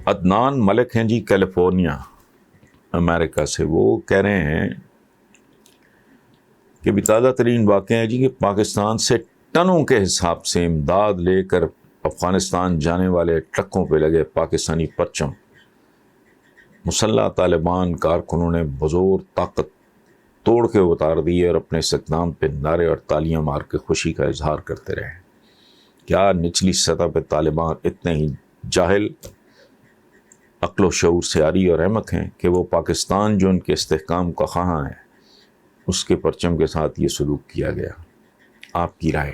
عدنان ملک ہیں جی، کیلیفورنیا امریکہ سے. وہ کہہ رہے ہیں کہ بھی تازہ ترین واقعہ ہے جی کہ پاکستان سے ٹنوں کے حساب سے امداد لے کر افغانستان جانے والے ٹرکوں پہ لگے پاکستانی پرچم. مسلح طالبان کارکنوں نے بزور طاقت توڑ کے اتار دیے اور اپنے اس اقدام پہ نعرے اور تالیاں مار کے خوشی کا اظہار کرتے رہے. کیا نچلی سطح پہ طالبان اتنے ہی جاہل، عقل و شعور سے عاری اور احمق ہیں کہ وہ پاکستان جو ان کے استحکام کا خواہاں ہے اس کے پرچم کے ساتھ یہ سلوک کیا گیا؟ آپ کی رائے؟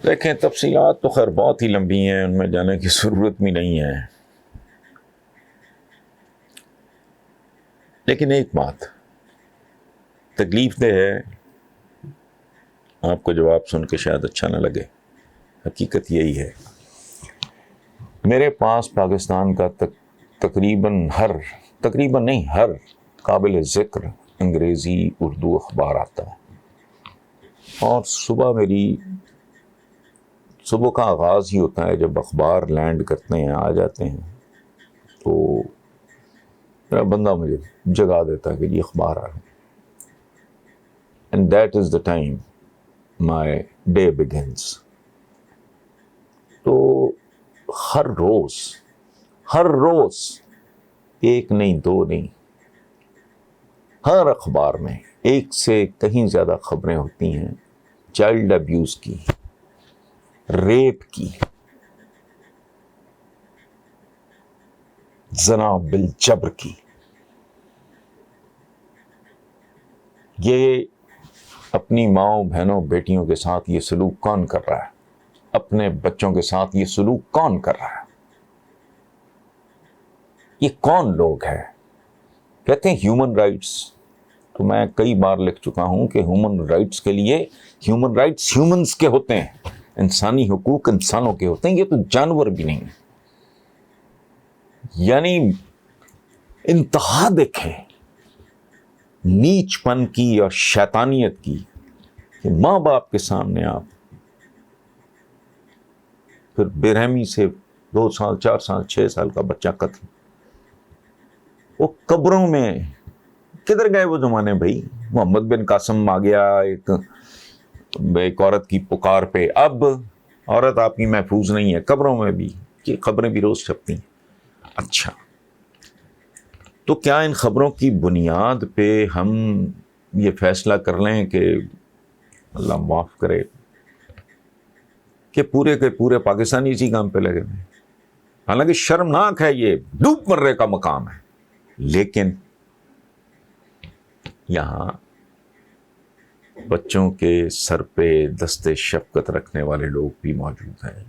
دیکھیں، تفصیلات تو خیر بہت ہی لمبی ہیں، ان میں جانے کی ضرورت بھی نہیں ہے، لیکن ایک بات تکلیف دہ ہے، آپ کو جواب سن کے شاید اچھا نہ لگے، حقیقت یہی ہے. میرے پاس پاکستان کا تقریباً ہر قابل ذکر انگریزی اردو اخبار آتا ہے، اور صبح کا آغاز ہی ہوتا ہے جب اخبار لینڈ کرتے ہیں، آ جاتے ہیں، تو میرا بندہ مجھے جگا دیتا ہے کہ یہ اخبار آ رہے ہیں. And that is the time my day begins. تو ہر روز ایک نہیں، دو نہیں، ہر اخبار میں ایک سے کہیں زیادہ خبریں ہوتی ہیں چائلڈ ابیوز کی، ریپ کی، زنا بالجبر کی. یہ اپنی ماؤں، بہنوں، بیٹیوں کے ساتھ یہ سلوک کون کر رہا ہے؟ اپنے بچوں کے ساتھ یہ سلوک کون کر رہا ہے؟ یہ کون لوگ ہیں؟ کہتے ہیں ہیومن رائٹس، تو میں کئی بار لکھ چکا ہوں کہ ہیومن رائٹس کے لیے ہیومن رائٹس ہیومنز کے ہوتے ہیں، انسانی حقوق انسانوں کے ہوتے ہیں، یہ تو جانور بھی نہیں. یعنی انتہا دیکھیں نیچ پن کی اور شیطانیت کی کہ ماں باپ کے سامنے آپ پھر بے رحمی سے 2 سال 4 سال 6 سال کا بچہ قتل. وہ قبروں میں کدھر گئے وہ زمانے بھائی؟ محمد بن قاسم آ گیا ایک عورت کی پکار پہ، اب عورت آپ کی محفوظ نہیں ہے، قبروں میں بھی یہ خبریں بھی روز چھپتی ہیں. اچھا، تو کیا ان خبروں کی بنیاد پہ ہم یہ فیصلہ کر لیں کہ اللہ معاف کرے کہ پورے کے پورے پاکستانی اسی کام پہ لگے ہوئے؟ حالانکہ شرمناک ہے، یہ ڈوب مرنے کا مقام ہے، لیکن یہاں بچوں کے سر پہ دست شفقت رکھنے والے لوگ بھی موجود ہیں،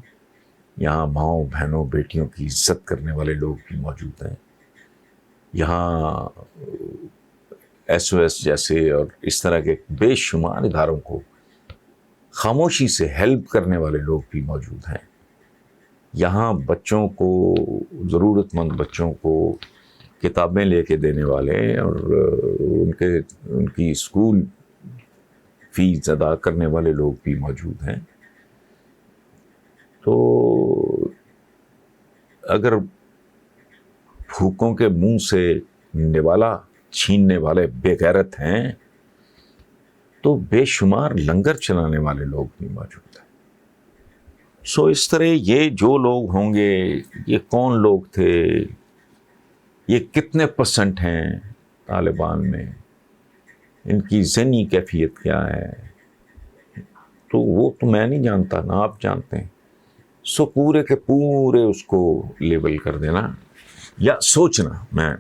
یہاں ماؤں، بہنوں، بیٹیوں کی عزت کرنے والے لوگ بھی موجود ہیں، یہاں SOS جیسے اور اس طرح کے بے شمار اداروں کو خاموشی سے ہیلپ کرنے والے لوگ بھی موجود ہیں. یہاں بچوں کو، ضرورت مند بچوں کو کتابیں لے کے دینے والے اور ان کی اسکول فیس ادا کرنے والے لوگ بھی موجود ہیں. تو اگر بھوکوں کے منہ سے نوالا چھیننے والے بے غیرت ہیں تو بے شمار لنگر چلانے والے لوگ بھی موجود ہیں. سو اس طرح یہ جو لوگ ہوں گے، یہ کون لوگ تھے، یہ کتنے % ہیں طالبان میں، ان کی ذہنی کیفیت کیا ہے، تو وہ تو میں نہیں جانتا، نہ آپ جانتے ہیں. سو پورے کے پورے اس کو لیبل کر دینا یا سوچنا، میں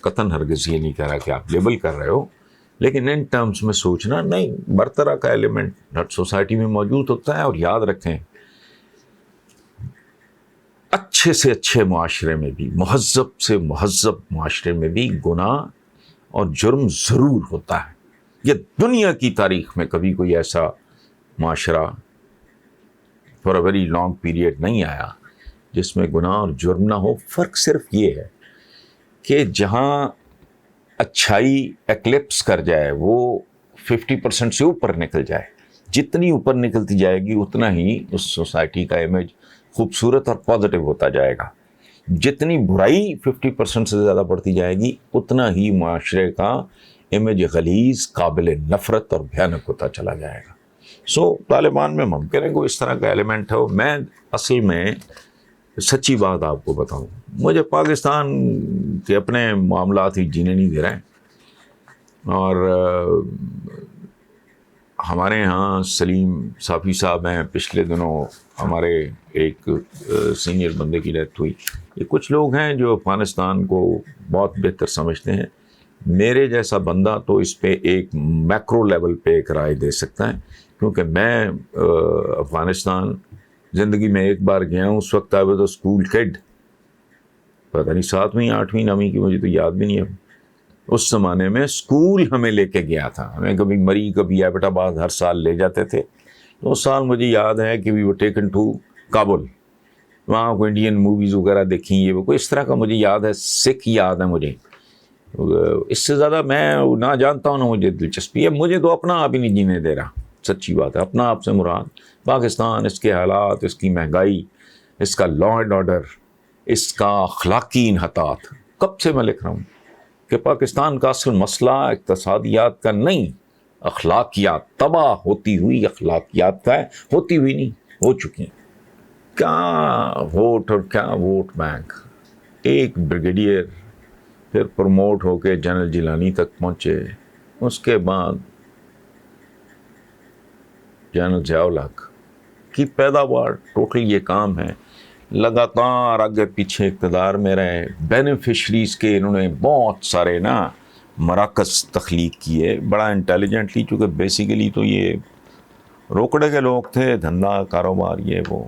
قطعاً ہرگز یہ نہیں کہہ رہا کہ آپ لیبل کر رہے ہو، لیکن ان ٹرمز میں سوچنا نہیں، برطرح کا ایلیمنٹ ہر سوسائٹی میں موجود ہوتا ہے. اور یاد رکھیں، اچھے سے اچھے معاشرے میں بھی، مہذب سے مہذب معاشرے میں بھی گناہ اور جرم ضرور ہوتا ہے. یہ دنیا کی تاریخ میں کبھی کوئی ایسا معاشرہ for a very long period نہیں آیا جس میں گناہ اور جرم نہ ہو. فرق صرف یہ ہے کہ جہاں اچھائی ایکلپس کر جائے، وہ 50% سے اوپر نکل جائے، جتنی اوپر نکلتی جائے گی اتنا ہی اس سوسائٹی کا امیج خوبصورت اور پازیٹیو ہوتا جائے گا. جتنی برائی 50% سے زیادہ بڑھتی جائے گی اتنا ہی معاشرے کا امیج غلیظ، قابل نفرت اور بھیانک ہوتا چلا جائے گا. طالبان میں ممکن ہے کوئی اس طرح کا ایلیمنٹ ہو. میں اصل میں سچی بات آپ کو بتاؤں، مجھے پاکستان کے اپنے معاملات ہی جینے نہیں دے رہے ہیں. اور ہمارے ہاں سلیم صافی صاحب ہیں، پچھلے دنوں ہمارے ایک سینئر بندے کی ڈیتھ ہوئی. یہ کچھ لوگ ہیں جو افغانستان کو بہت بہتر سمجھتے ہیں. میرے جیسا بندہ تو اس پہ ایک میکرو لیول پہ ایک رائے دے سکتا ہے، کیونکہ میں افغانستان زندگی میں ایک بار گیا ہوں. اس وقت آئی واز اے اسکول کڈ، پتہ نہیں 7ویں 8ویں 9ویں کی، مجھے تو یاد بھی نہیں ہے. اس زمانے میں اسکول ہمیں لے کے گیا تھا، ہمیں کبھی مری کبھی ایبٹ آباد ہر سال لے جاتے تھے. تو اس سال مجھے یاد ہے کہ وی ور ٹیکن ٹو کابل، وہاں کو انڈین موویز وغیرہ دیکھیں، یہ وہ کوئی اس طرح کا مجھے یاد ہے، سکھ یاد ہے مجھے. اس سے زیادہ میں نہ جانتا ہوں نہ مجھے دلچسپی ہے. مجھے تو اپنا آپ ہی نہیں جینے دے رہا، سچی بات ہے. اپنا آپ سے مراد پاکستان، اس کے حالات، اس کی مہنگائی، اس کا لا اینڈ آرڈر، اس کا اخلاقی انحطاط. کب سے میں لکھ رہا ہوں کہ پاکستان کا اصل مسئلہ اقتصادیات کا نہیں، اخلاقیات، تباہ ہوتی ہوئی اخلاقیات کا ہے. ہوتی ہوئی نہیں، ہو چکی ہیں. کیا ووٹ اور کیا ووٹ بینک. ایک بریگیڈیئر پھر پروموٹ ہو کے جنرل جیلانی تک پہنچے، اس کے بعد جنرل ضیاء الحق کی پیداوار. ٹوٹل یہ کام ہے لگاتار آگے پیچھے اقتدار میں رہے. بینیفیشریز کے انہوں نے بہت سارے مراکز تخلیق کیے بڑا انٹیلیجنٹلی، چونکہ بیسیکلی تو یہ روکڑے کے لوگ تھے، دھندا کاروبار یہ وہ.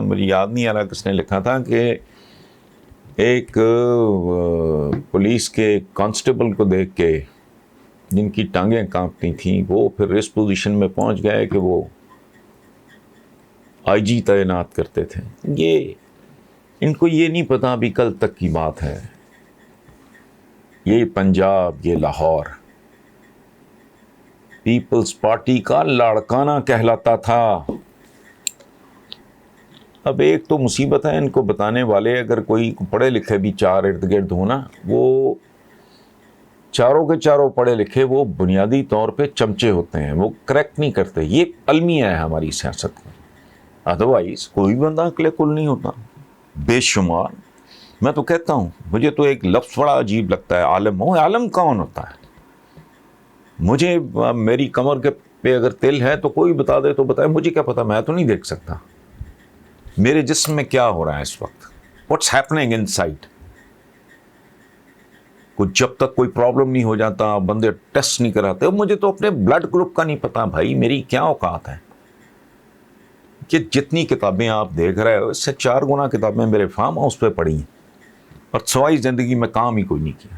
مجھے یاد نہیں آ رہا کس نے لکھا تھا کہ ایک پولیس کے کانسٹیبل کو دیکھ کے جن کی ٹانگیں کانپتی تھیں، وہ پھر اس پوزیشن میں پہنچ گئے کہ وہ آئی جی تعینات کرتے تھے. یہ ان کو یہ نہیں پتا ابھی کل تک کی بات ہے. یہ پنجاب، یہ لاہور پیپلز پارٹی کا لاڑکانہ کہلاتا تھا. اب ایک تو مصیبت ہے ان کو بتانے والے، اگر کوئی پڑھے لکھے بھی چار ارد گرد ہونا، وہ چاروں کے چاروں پڑھے لکھے وہ بنیادی طور پہ چمچے ہوتے ہیں، وہ کریکٹ نہیں کرتے. یہ المیہ ہے ہماری سیاست میں. ادروائز کوئی بندہ عقل کل نہیں ہوتا. بے شمار. میں تو کہتا ہوں، مجھے تو ایک لفظ بڑا عجیب لگتا ہے، عالم. عالم کون ہوتا ہے؟ مجھے میری کمر کے پہ اگر تل ہے تو کوئی بتا دے تو بتائے، مجھے کیا پتا، میں تو نہیں دیکھ سکتا میرے جسم میں کیا ہو رہا ہے اس وقت، واٹس ہیپننگ ان سائڈ. جب تک کوئی پرابلم نہیں ہو جاتا، بندے ٹیسٹ نہیں کراتے. مجھے تو اپنے بلڈ گروپ کا نہیں پتا بھائی، میری کیا اوقات ہے. کہ جتنی کتابیں آپ دیکھ رہے ہو، اس سے 4 گنا کتابیں میرے فارم ہاؤس پہ پڑھی ہیں، اور سوائی زندگی میں کام ہی کوئی نہیں کیا.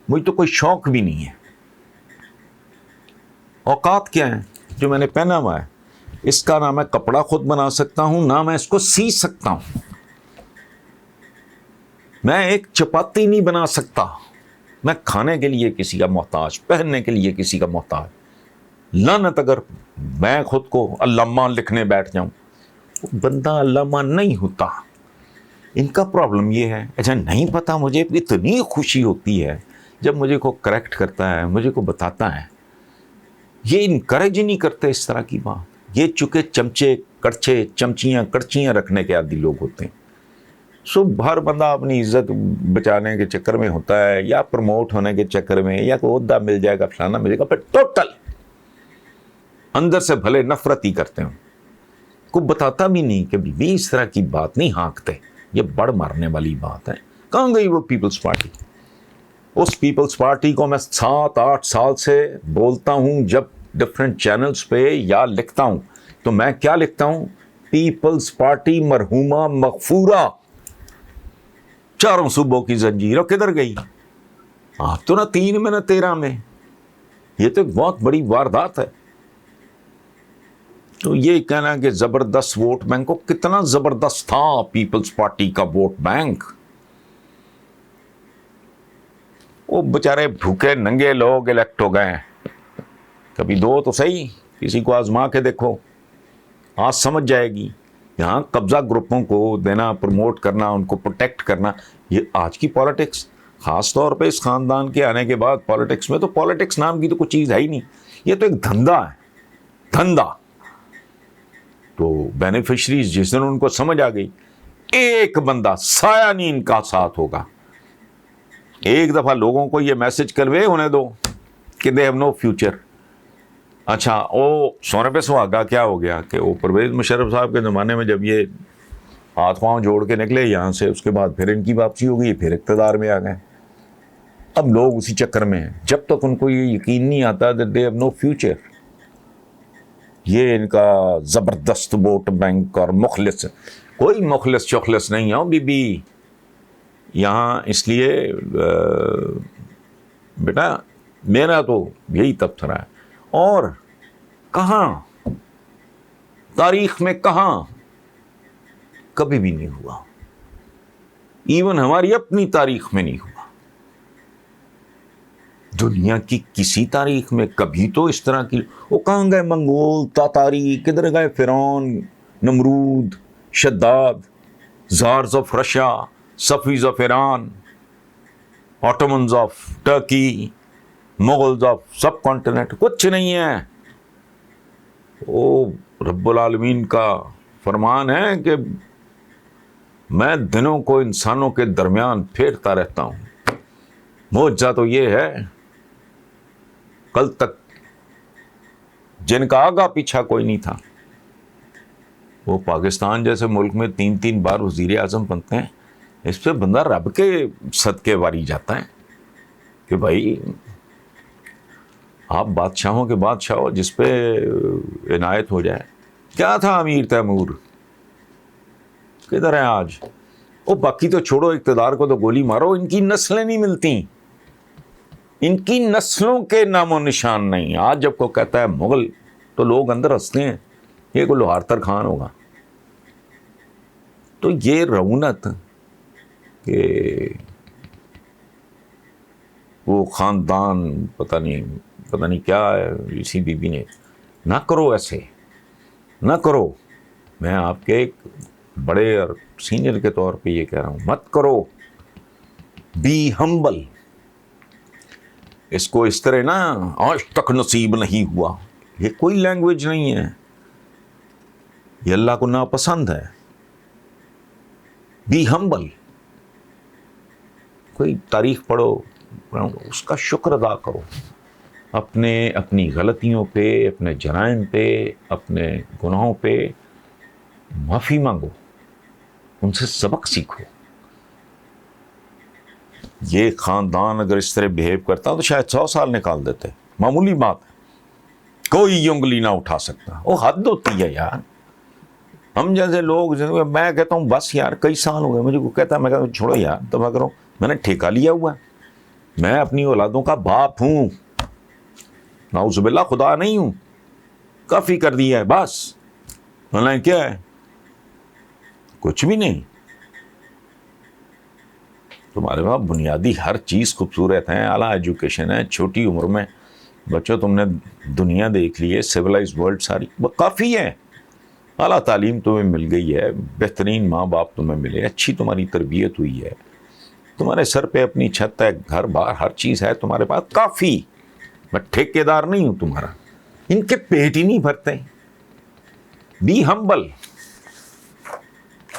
مجھے تو کوئی شوق بھی نہیں ہے. اوقات کیا ہیں جو میں نے پہنا ہوا ہے، اس کا نہ میں کپڑا خود بنا سکتا ہوں، نہ میں اس کو سی سکتا ہوں. میں ایک چپاتی نہیں بنا سکتا. میں کھانے کے لیے کسی کا محتاج، پہننے کے لیے کسی کا محتاج. لعنت اگر میں خود کو علامہ لکھنے بیٹھ جاؤں. بندہ علامہ نہیں ہوتا. ان کا پرابلم یہ ہے. اچھا نہیں پتا، مجھے اتنی خوشی ہوتی ہے جب مجھے کو کریکٹ کرتا ہے، مجھے کو بتاتا ہے. یہ انکریج ہی نہیں کرتے اس طرح کی بات. یہ چونکہ چمچے کڑچے چمچیاں کڑچیاں رکھنے کے عادی لوگ ہوتے ہیں. ہر بندہ اپنی عزت بچانے کے چکر میں ہوتا ہے، یا پروموٹ ہونے کے چکر میں، یا کوئی عہدہ مل جائے گا، فلانا ملے گا، پھر ٹوٹل اندر سے بھلے نفرت ہی کرتے ہوں. کوئی بتاتا بھی نہیں کہ بھی اس طرح کی بات نہیں ہانکتے. یہ بڑ مارنے والی بات ہے. کہاں گئی وہ پیپلز پارٹی؟ اس پیپلز پارٹی کو میں 7-8 سال سے بولتا ہوں، جب ڈفرینٹ چینلز پہ یا لکھتا ہوں تو میں کیا لکھتا ہوں؟ Peoples party مرحومہ مغفورہ. 4 صوبوں کی زنجیر کدھر گئی؟ آپ تو نہ 3 میں نہ 13 میں. یہ تو ایک بہت بڑی واردات ہے. تو یہ کہنا کہ زبردست ووٹ بینک، کو کتنا زبردست تھا پیپلز پارٹی کا ووٹ بینک. وہ بچارے بھوکے ننگے لوگ الیکٹ ہو گئے. کبھی 2 تو صحیح، کسی کو آزما کے دیکھو، آج سمجھ جائے گی یہاں قبضہ گروپوں کو دینا، پروموٹ کرنا، ان کو پروٹیکٹ کرنا، یہ آج کی پالیٹکس، خاص طور پہ اس خاندان کے آنے کے بعد پالیٹکس میں تو پالیٹکس نام کی تو کوئی چیز ہے ہی نہیں، یہ تو ایک دھندا ہے، دھندا. تو بینیفیشریز جس دن ان کو سمجھ آ گئی، ایک بندہ سایہ نہیں ان کا ساتھ ہوگا. ایک دفعہ لوگوں کو یہ میسج کنوے ہونے دو کہ دے ہیو نو فیوچر. اچھا وہ سونے پہ سہاگا کیا ہو گیا کہ وہ پرویز مشرف صاحب کے زمانے میں جب یہ ہاتھ پاؤں جوڑ کے نکلے یہاں سے، اس کے بعد پھر ان کی واپسی ہو گئی، پھر اقتدار میں آ گئے. اب لوگ اسی چکر میں ہیں. جب تک ان کو یہ یقین نہیں آتا that they have no future. یہ ان کا زبردست ووٹ بینک اور مخلص، کوئی مخلص چخلص نہیں ہے بی بی یہاں. اس لیے بیٹا میرا تو یہی تبصرہ ہے. اور کہاں تاریخ میں کہاں کبھی بھی نہیں ہوا، ایون ہماری اپنی تاریخ میں نہیں ہوا، دنیا کی کسی تاریخ میں کبھی تو اس طرح کی. وہ کہاں گئے منگول، تاتاری، کدھر گئے فرعون، نمرود، شداد، tsars of Russia, Safavids of Iran, Ottomans of Turkey, Mughals of subcontinent. کچھ نہیں ہے. وہ رب العالمین کا فرمان ہے کہ میں دنوں کو انسانوں کے درمیان پھیرتا رہتا ہوں. معجزہ تو یہ ہے کل تک جن کا آگا پیچھا کوئی نہیں تھا، وہ پاکستان جیسے ملک میں 3 بار وزیر اعظم بنتے ہیں. اس پہ بندہ رب کے صدقے واری جاتا ہے کہ بھائی آپ بادشاہوں کے بادشاہ ہو، جس پہ عنایت ہو جائے. کیا تھا امیر تیمور، کدھر ہے آج؟ وہ باقی تو چھوڑو، اقتدار کو تو گولی مارو، ان کی نسلیں نہیں ملتی، ان کی نسلوں کے نام و نشان نہیں. آج جب کو کہتا ہے مغل تو لوگ اندر ہنستے ہیں، یہ کوئی لوہارتر خان ہوگا. تو یہ رونت کہ وہ خاندان پتہ نہیں کیا ہے اسی بی بی نے. نہ کرو ایسے، نہ کرو. میں آپ کے ایک بڑے اور سینئر کے طور پہ یہ کہہ رہا ہوں، مت کرو. Be humble. اس کو اس طرح نا آج تک نصیب نہیں ہوا، یہ کوئی لینگویج نہیں ہے، یہ اللہ کو ناپسند ہے. Be humble. کوئی تاریخ پڑھو، اس کا شکر ادا کرو، اپنی غلطیوں پہ، اپنے جرائم پہ، اپنے گناہوں پہ معافی مانگو، ان سے سبق سیکھو. یہ خاندان اگر اس طرح بہیو کرتا تو شاید 100 سال نکال دیتے، معمولی بات ہے، کوئی انگلی نہ اٹھا سکتا. وہ حد ہوتی ہے یار. ہم جیسے لوگ، میں کہتا ہوں بس یار کئی سال ہو گئے، مجھے کوئی کہتا ہے، میں کہتا ہوں چھوڑو یار تباہ کرو، میں نے ٹھیکہ لیا ہوا ہے، میں اپنی اولادوں کا باپ ہوں، نعوذ باللہ خدا نہیں ہوں، کافی کر دیا ہے بس. مطلب کیا ہے؟ کچھ بھی نہیں. تمہارے پاس بنیادی ہر چیز خوبصورت ہے، اعلیٰ ایجوکیشن ہے، چھوٹی عمر میں بچوں تم نے دنیا دیکھ لی ہے، سویلائز ورلڈ ساری کافی ہے. اعلیٰ تعلیم تمہیں مل گئی ہے، بہترین ماں باپ تمہیں ملے، اچھی تمہاری تربیت ہوئی ہے، تمہارے سر پہ اپنی چھت ہے، گھر بار ہر چیز ہے تمہارے پاس کافی. میں ٹھیکیدار نہیں ہوں تمہارا. ان کے پیٹ ہی نہیں بھرتے. Be humble.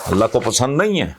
اللہ کو پسند نہیں ہے.